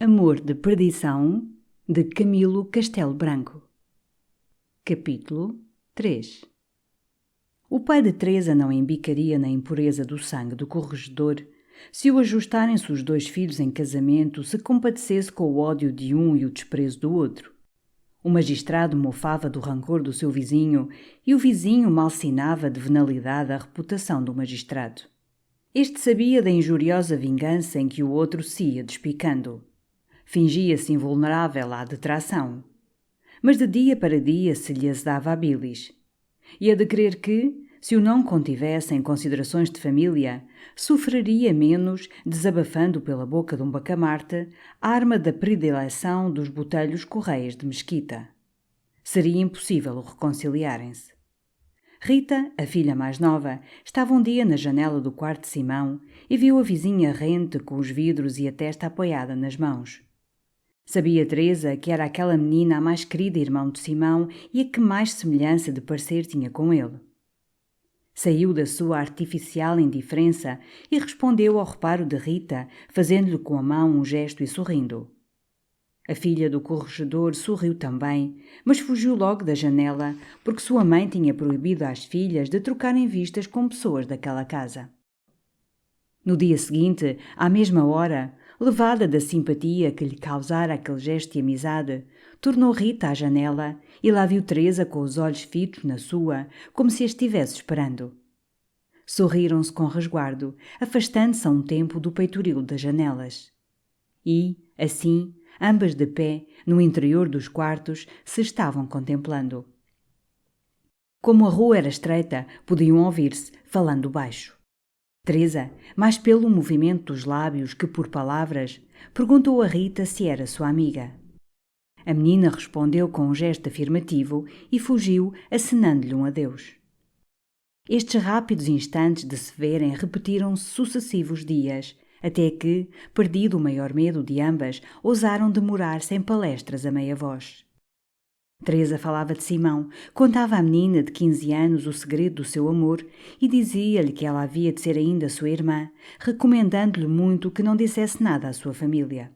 Amor de Perdição, de Camilo Castelo Branco. Capítulo 3. O pai de Teresa não embicaria na impureza do sangue do corregedor se o ajustarem os dois filhos em casamento se compadecesse com o ódio de um e o desprezo do outro. O magistrado mofava do rancor do seu vizinho e o vizinho malsinava de venalidade a reputação do magistrado. Este sabia da injuriosa vingança em que o outro se ia despicando. Fingia-se invulnerável à detração. Mas de dia para dia se lhe azedava a bilis. E a de crer que, se o não contivesse em considerações de família, sofreria menos desabafando pela boca de um bacamarte a arma da predileção dos botelhos correias de Mesquita. Seria impossível o reconciliarem-se. Rita, a filha mais nova, estava um dia na janela do quarto de Simão e viu a vizinha rente com os vidros e a testa apoiada nas mãos. Sabia Teresa que era aquela menina a mais querida irmão de Simão e a que mais semelhança de parecer tinha com ele. Saiu da sua artificial indiferença e respondeu ao reparo de Rita, fazendo-lhe com a mão um gesto e sorrindo. A filha do corregedor sorriu também, mas fugiu logo da janela, porque sua mãe tinha proibido às filhas de trocarem vistas com pessoas daquela casa. No dia seguinte, à mesma hora, levada da simpatia que lhe causara aquele gesto de amizade, tornou Rita à janela e lá viu Teresa com os olhos fitos na sua, como se a estivesse esperando. Sorriram-se com resguardo, afastando-se a um tempo do peitoril das janelas. E, assim, ambas de pé, no interior dos quartos, se estavam contemplando. Como a rua era estreita, podiam ouvir-se, falando baixo. Teresa, mais pelo movimento dos lábios que por palavras, perguntou a Rita se era sua amiga. A menina respondeu com um gesto afirmativo e fugiu, acenando-lhe um adeus. Estes rápidos instantes de se verem repetiram-se sucessivos dias, até que, perdido o maior medo de ambas, ousaram demorar-se em palestras a meia voz. Teresa falava de Simão, contava à menina de 15 anos o segredo do seu amor e dizia-lhe que ela havia de ser ainda sua irmã, recomendando-lhe muito que não dissesse nada à sua família.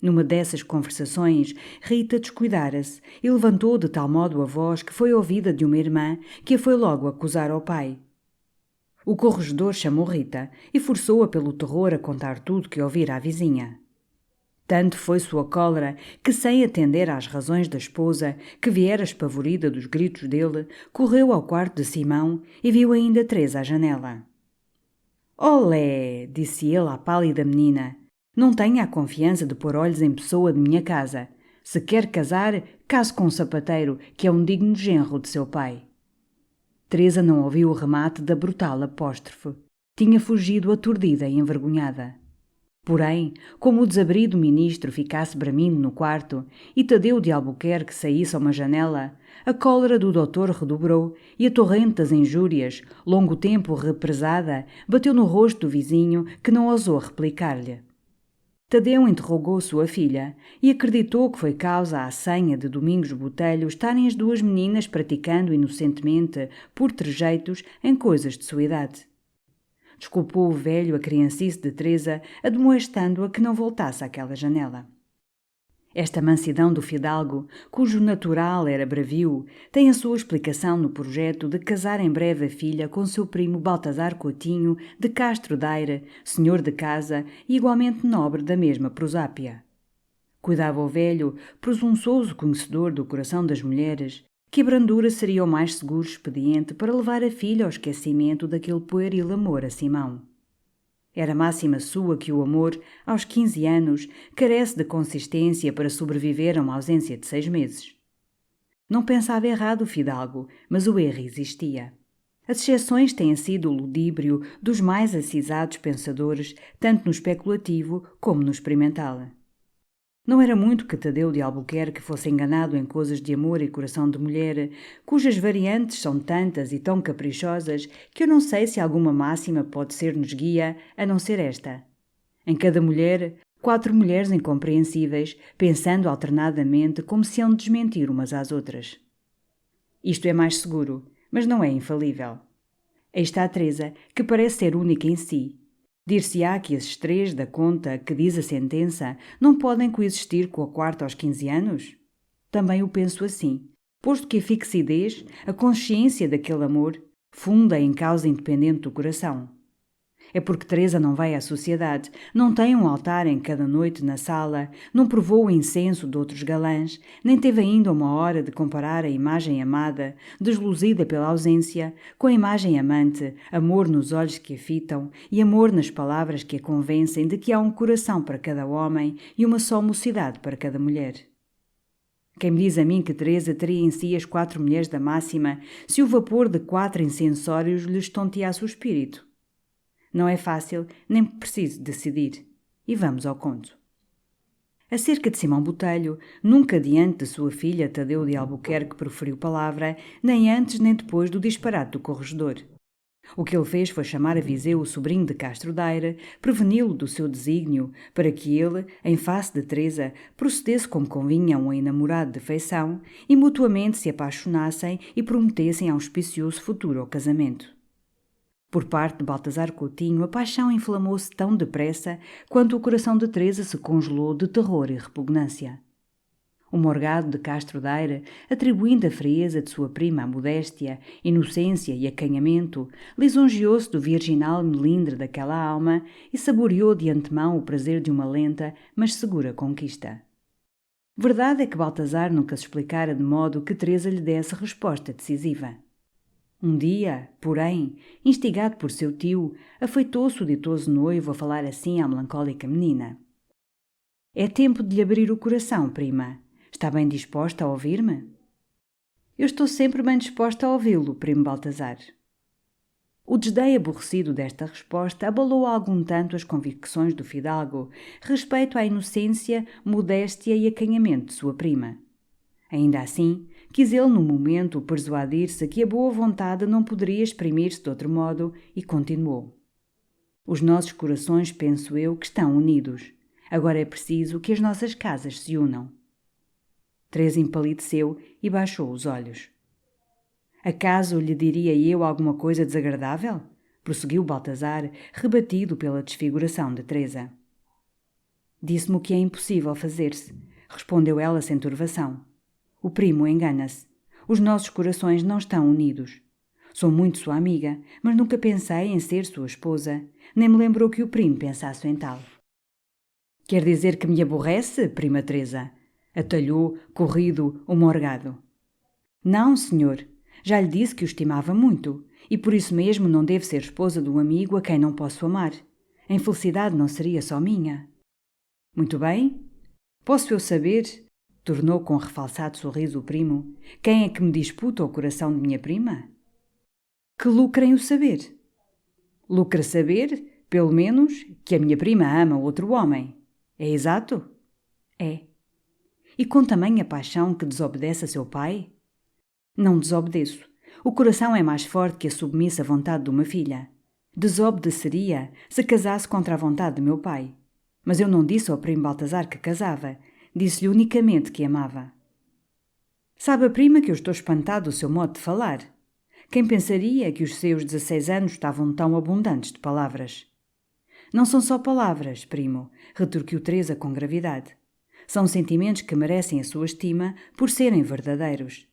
Numa dessas conversações, Rita descuidara-se e levantou de tal modo a voz que foi ouvida de uma irmã que a foi logo acusar ao pai. O corregedor chamou Rita e forçou-a pelo terror a contar tudo que ouvira à vizinha. Tanto foi sua cólera que, sem atender às razões da esposa, que viera espavorida dos gritos dele, correu ao quarto de Simão e viu ainda Teresa à janela. «Olé!» disse ele à pálida menina. «Não tenha a confiança de pôr olhos em pessoa de minha casa. Se quer casar, case com um sapateiro, que é um digno genro de seu pai.» Teresa não ouviu o remate da brutal apóstrofe. Tinha fugido aturdida e envergonhada. Porém, como o desabrido ministro ficasse bramindo no quarto e Tadeu de Albuquerque saísse a uma janela, a cólera do doutor redobrou e a torrente das injúrias, longo tempo represada, bateu no rosto do vizinho que não ousou replicar-lhe. Tadeu interrogou sua filha e acreditou que foi causa à senha de Domingos Botelho estarem as duas meninas praticando inocentemente, por trejeitos, em coisas de sua idade. Desculpou o velho a criancice de Teresa, admoestando-a que não voltasse àquela janela. Esta mansidão do fidalgo, cujo natural era bravio, tem a sua explicação no projeto de casar em breve a filha com seu primo Baltazar Coutinho de Castro Daire, senhor de casa e igualmente nobre da mesma prosápia. Cuidava o velho, presunçoso conhecedor do coração das mulheres, que a brandura seria o mais seguro expediente para levar a filha ao esquecimento daquele pueril amor a Simão. Era máxima sua que o amor, aos 15 anos, carece de consistência para sobreviver a uma ausência de 6 meses. Não pensava errado o fidalgo, mas o erro existia. As exceções têm sido o ludíbrio dos mais acisados pensadores, tanto no especulativo como no experimental. Não era muito que Tadeu de Albuquerque fosse enganado em coisas de amor e coração de mulher, cujas variantes são tantas e tão caprichosas que eu não sei se alguma máxima pode ser-nos guia a não ser esta. Em cada mulher, 4 mulheres incompreensíveis, pensando alternadamente como se hão de desmentir umas às outras. Isto é mais seguro, mas não é infalível. Aí está a Teresa, que parece ser única em si. Dir-se-á que esses 3 da conta que diz a sentença não podem coexistir com a quarta aos 15 anos? Também o penso assim, posto que a fixidez, a consciência daquele amor, funda em causa independente do coração. É porque Teresa não vai à sociedade, não tem um altar em cada noite na sala, não provou o incenso de outros galãs, nem teve ainda uma hora de comparar a imagem amada, desluzida pela ausência, com a imagem amante, amor nos olhos que a fitam e amor nas palavras que a convencem de que há um coração para cada homem e uma só mocidade para cada mulher. Quem me diz a mim que Teresa teria em si as 4 mulheres da máxima se o vapor de 4 incensórios lhe estonteasse o espírito? Não é fácil, nem preciso decidir. E vamos ao conto. Acerca de Simão Botelho, nunca diante de sua filha Tadeu de Albuquerque proferiu palavra, nem antes nem depois do disparate do corregedor. O que ele fez foi chamar a Viseu o sobrinho de Castro Daire, preveni-lo do seu desígnio, para que ele, em face de Teresa, procedesse como convinha a um enamorado de feição, e mutuamente se apaixonassem e prometessem auspicioso futuro ao casamento. Por parte de Baltazar Coutinho, a paixão inflamou-se tão depressa quanto o coração de Teresa se congelou de terror e repugnância. O morgado de Castro Daire, atribuindo a frieza de sua prima à modéstia, inocência e acanhamento, lisonjeou-se do virginal melindre daquela alma e saboreou de antemão o prazer de uma lenta, mas segura conquista. Verdade é que Baltazar nunca se explicara de modo que Teresa lhe desse resposta decisiva. Um dia, porém, instigado por seu tio, afeitou-se o ditoso noivo a falar assim à melancólica menina. «É tempo de lhe abrir o coração, prima. Está bem disposta a ouvir-me?» «Eu estou sempre bem disposta a ouvi-lo, primo Baltazar.» O desdém aborrecido desta resposta abalou algum tanto as convicções do fidalgo respeito à inocência, modéstia e acanhamento de sua prima. Ainda assim, quis ele no momento persuadir-se que a boa vontade não poderia exprimir-se de outro modo e continuou. Os nossos corações, penso eu, que estão unidos. Agora é preciso que as nossas casas se unam. Teresa empalideceu e baixou os olhos. Acaso lhe diria eu alguma coisa desagradável? Prosseguiu Baltazar, rebatido pela desfiguração de Teresa. Disse-me o que é impossível fazer-se, respondeu ela sem turvação. O primo engana-se. Os nossos corações não estão unidos. Sou muito sua amiga, mas nunca pensei em ser sua esposa, nem me lembrou que o primo pensasse em tal. Quer dizer que me aborrece, prima Teresa? Atalhou, corrido, o morgado. Não, senhor. Já lhe disse que o estimava muito, e por isso mesmo não devo ser esposa de um amigo a quem não posso amar. A infelicidade não seria só minha. Muito bem. Posso eu saber, tornou com refalsado sorriso o primo, quem é que me disputa o coração de minha prima? Que lucra em o saber? Lucra saber, pelo menos, que a minha prima ama outro homem. É exato? É. E com tamanha paixão que desobedece a seu pai? Não desobedeço. O coração é mais forte que a submissa vontade de uma filha. Desobedeceria se casasse contra a vontade de meu pai. Mas eu não disse ao primo Baltazar que casava. Disse-lhe unicamente que amava. Sabe a prima que eu estou espantado do seu modo de falar. Quem pensaria que os seus 16 anos estavam tão abundantes de palavras? Não são só palavras, primo, retorquiu Teresa com gravidade. São sentimentos que merecem a sua estima por serem verdadeiros.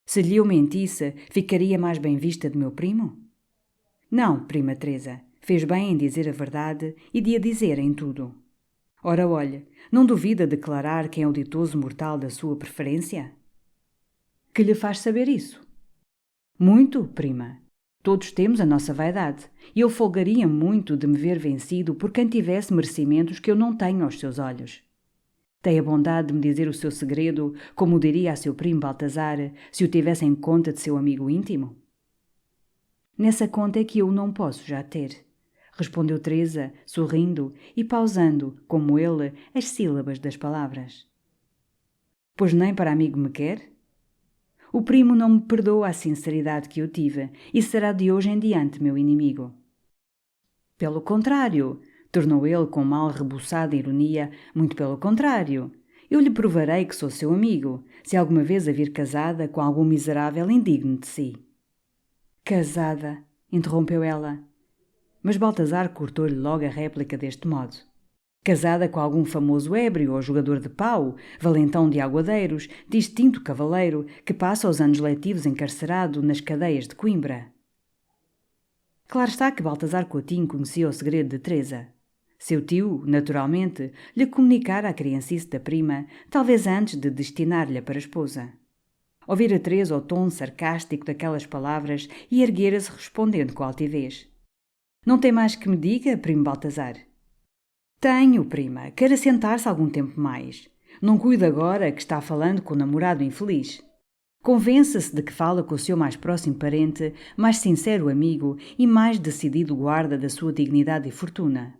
Se lhe eu mentisse, ficaria mais bem vista de meu primo? Não, prima Teresa, fez bem em dizer a verdade e de a dizer em tudo. Ora, olhe, não duvida declarar quem é o ditoso mortal da sua preferência? Que lhe faz saber isso? Muito, prima. Todos temos a nossa vaidade, e eu folgaria muito de me ver vencido por quem tivesse merecimentos que eu não tenho aos seus olhos. Tem a bondade de me dizer o seu segredo, como o diria a seu primo Baltazar, se o tivesse em conta de seu amigo íntimo? Nessa conta é que eu não posso já ter, respondeu Teresa, sorrindo e pausando, como ele, as sílabas das palavras. Pois nem para amigo me quer? O primo não me perdoa a sinceridade que eu tive e será de hoje em diante meu inimigo. Pelo contrário, tornou ele com mal rebuçada ironia, muito pelo contrário. Eu lhe provarei que sou seu amigo, se alguma vez a vir casada com algum miserável indigno de si. Casada, interrompeu ela. Mas Baltazar cortou-lhe logo a réplica deste modo: casada com algum famoso ébrio ou jogador de pau, valentão de aguadeiros, distinto cavaleiro, que passa os anos letivos encarcerado nas cadeias de Coimbra. Claro está que Baltazar Coutinho conhecia o segredo de Teresa. Seu tio, naturalmente, lhe comunicara a criancice da prima, talvez antes de destinar-lhe para esposa. Ouvira Teresa o tom sarcástico daquelas palavras e erguera-se respondendo com altivez: Não tem mais que me diga, primo Baltazar? Tenho, prima. Quer assentar-se algum tempo mais. Não cuide agora que está falando com o namorado infeliz. Convença-se de que fala com o seu mais próximo parente, mais sincero amigo e mais decidido guarda da sua dignidade e fortuna.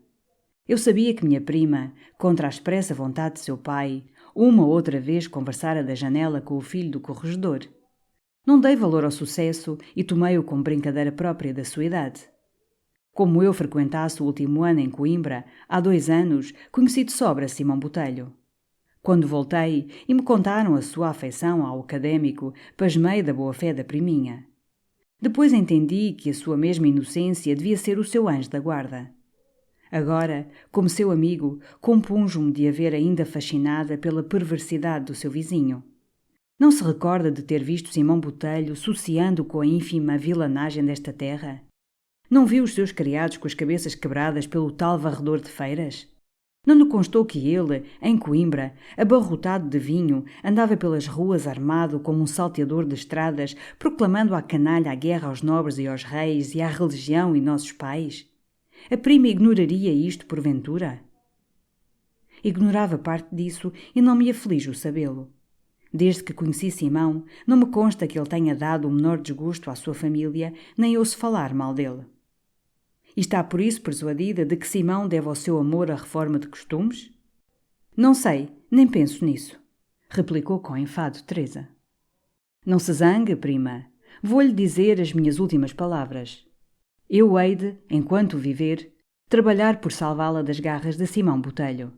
Eu sabia que minha prima, contra a expressa vontade de seu pai, uma ou outra vez conversara da janela com o filho do corregedor. Não dei valor ao sucesso e tomei-o como brincadeira própria da sua idade. Como eu frequentasse o último ano em Coimbra, há 2 anos, conheci de sobra Simão Botelho. Quando voltei e me contaram a sua afeição ao académico, pasmei da boa-fé da priminha. Depois entendi que a sua mesma inocência devia ser o seu anjo da guarda. Agora, como seu amigo, compunjo-me de a ver ainda fascinada pela perversidade do seu vizinho. Não se recorda de ter visto Simão Botelho sociando com a ínfima vilanagem desta terra? Não viu os seus criados com as cabeças quebradas pelo tal varredor de feiras? Não lhe constou que ele, em Coimbra, abarrotado de vinho, andava pelas ruas armado como um salteador de estradas, proclamando à canalha a guerra aos nobres e aos reis e à religião e nossos pais? A prima ignoraria isto, porventura? Ignorava parte disso e não me aflige o sabê-lo. Desde que conheci Simão, não me consta que ele tenha dado o menor desgosto à sua família, nem ouço falar mal dele. E está por isso persuadida de que Simão deve ao seu amor a reforma de costumes? Não sei, nem penso nisso, replicou com enfado Teresa. Não se zangue, prima. Vou-lhe dizer as minhas últimas palavras. Eu hei de, enquanto viver, trabalhar por salvá-la das garras de Simão Botelho.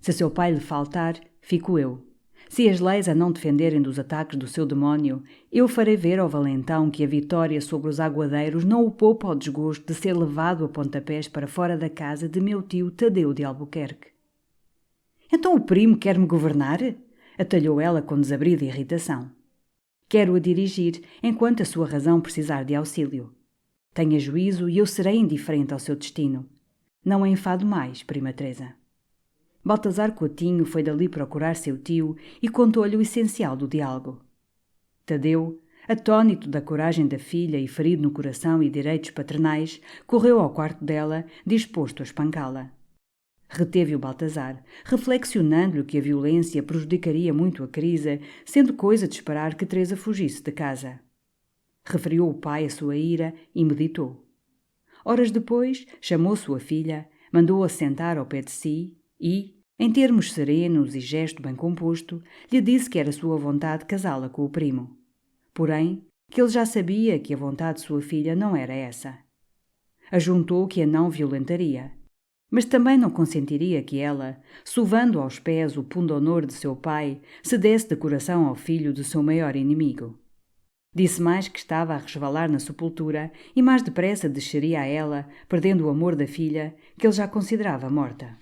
Se seu pai lhe faltar, fico eu. Se as leis a não defenderem dos ataques do seu demónio, eu farei ver ao valentão que a vitória sobre os aguadeiros não o poupa ao desgosto de ser levado a pontapés para fora da casa de meu tio Tadeu de Albuquerque. Então o primo quer-me governar? Atalhou ela com desabrida irritação. Quero-a dirigir, enquanto a sua razão precisar de auxílio. Tenha juízo e eu serei indiferente ao seu destino. Não a enfado mais, prima Teresa. Baltazar Coutinho foi dali procurar seu tio e contou-lhe o essencial do diálogo. Tadeu, atônito da coragem da filha e ferido no coração e direitos paternais, correu ao quarto dela, disposto a espancá-la. Reteve-o Baltazar, reflexionando-lhe que a violência prejudicaria muito a Crisa, sendo coisa de esperar que Teresa fugisse de casa. Referiu o pai a sua ira e meditou. Horas depois, chamou sua filha, mandou-a sentar ao pé de si e, em termos serenos e gesto bem composto, lhe disse que era sua vontade casá-la com o primo. Porém, que ele já sabia que a vontade de sua filha não era essa. Ajuntou que a não violentaria, mas também não consentiria que ela, sovando aos pés o pundonor de seu pai, se desse de coração ao filho do seu maior inimigo. Disse mais que estava a resvalar na sepultura e mais depressa desceria a ela, perdendo o amor da filha, que ele já considerava morta.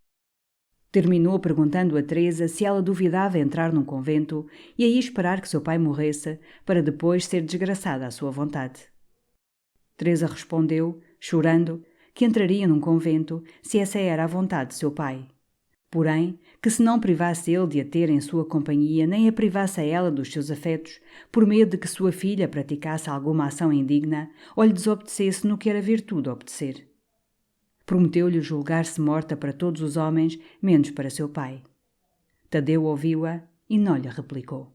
Terminou perguntando a Teresa se ela duvidava entrar num convento e aí esperar que seu pai morresse, para depois ser desgraçada à sua vontade. Teresa respondeu, chorando, que entraria num convento se essa era a vontade de seu pai. Porém, que se não privasse ele de a ter em sua companhia, nem a privasse a ela dos seus afetos, por medo de que sua filha praticasse alguma ação indigna ou lhe desobedecesse no que era virtude obedecer. Prometeu-lhe julgar-se morta para todos os homens, menos para seu pai. Tadeu ouviu-a e não lhe replicou.